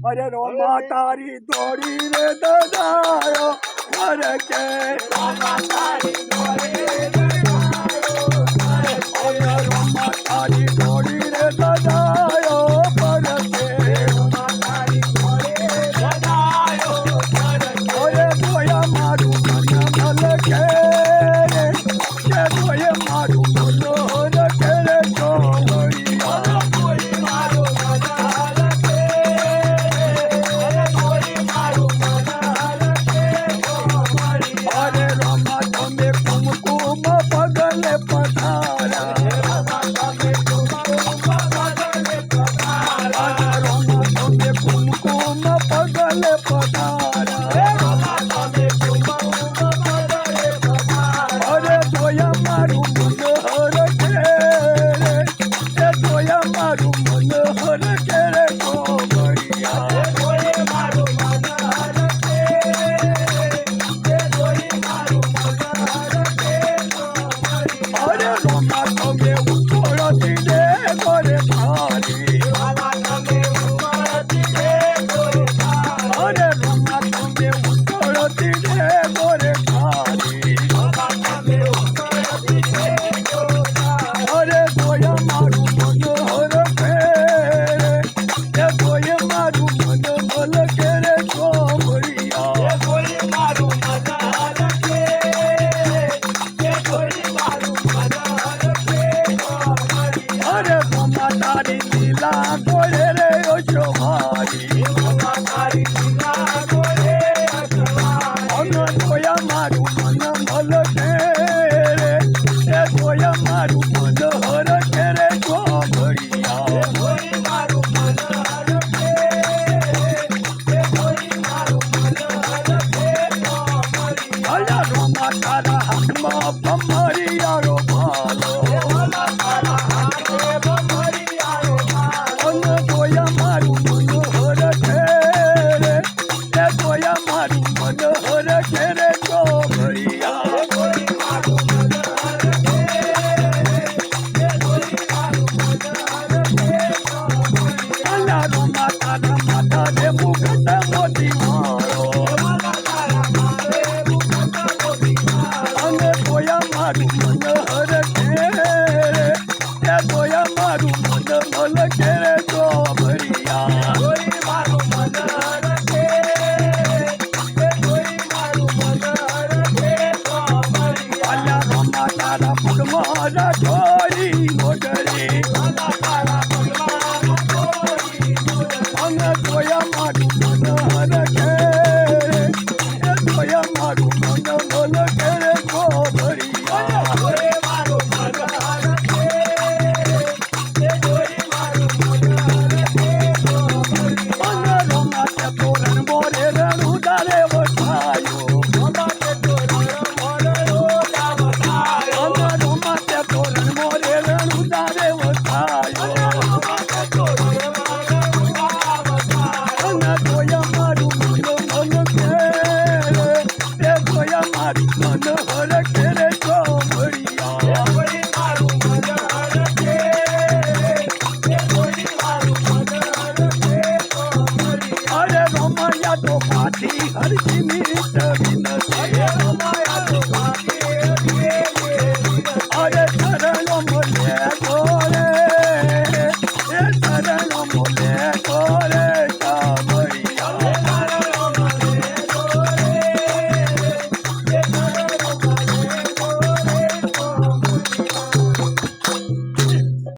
अरे रोमा तारी दौड़ी रे ददायो घर के रोमा तारी दौड़ी रे ददायो अरे रोमा तारी दौड़ी रे ददायो घर के रोमा तारी दौड़ी रे ददायो घर के अरे दोया मारू मन मल के दोया मारू मनोहर के रे चोवड़िया दोई मारू मनोहर के अरे रोमा तुम्हें कुमकुम पगले पधारा रोमा तुम्हें कुमकुम पगले पधारा अरे दोया मारू मनोहर के दोया मारू मनोहर के रे गोबड़िया अरे रोमा तुम्हें उतरती रे गोरे थारी अरे रोमा तुम्हें उतरती रे गोरे थारी अरे दोया मारू मनोहर के दोया मारू मनोहर के रे गोबड़िया अरे रोमा तारी लीला गोरे रे ओ शोभारी अन दोया मारू मन भल के रे दोया मारू मनोहर के रे गोबड़िया अरे रोमा तारा हाथमा भमरिया रो भालो अन दोया मारू मनोहर के रे दोया मारू मनोहर के रे गोबड़िया अला रोमा तारा माता रे मुकुट मोती मारो अन दोया मारू मनोहर के रे दोया मारू मनोहर के रे गोबड़िया अला रोमा तारा फुलमाला छोरी मोगरे अन दोया मारू मनोहर के दोया मारू मनोहर के रे गोबड़िया अन रोमा ते तोरण मोरे रणुदारे वठायो अन रोमा ते तोरण मोरे रणुदारे वठायो अन दोया मारू मनोहर के दोया मारू मनोहर के रे गोबड़िया अरे रोमा या तो पाती हर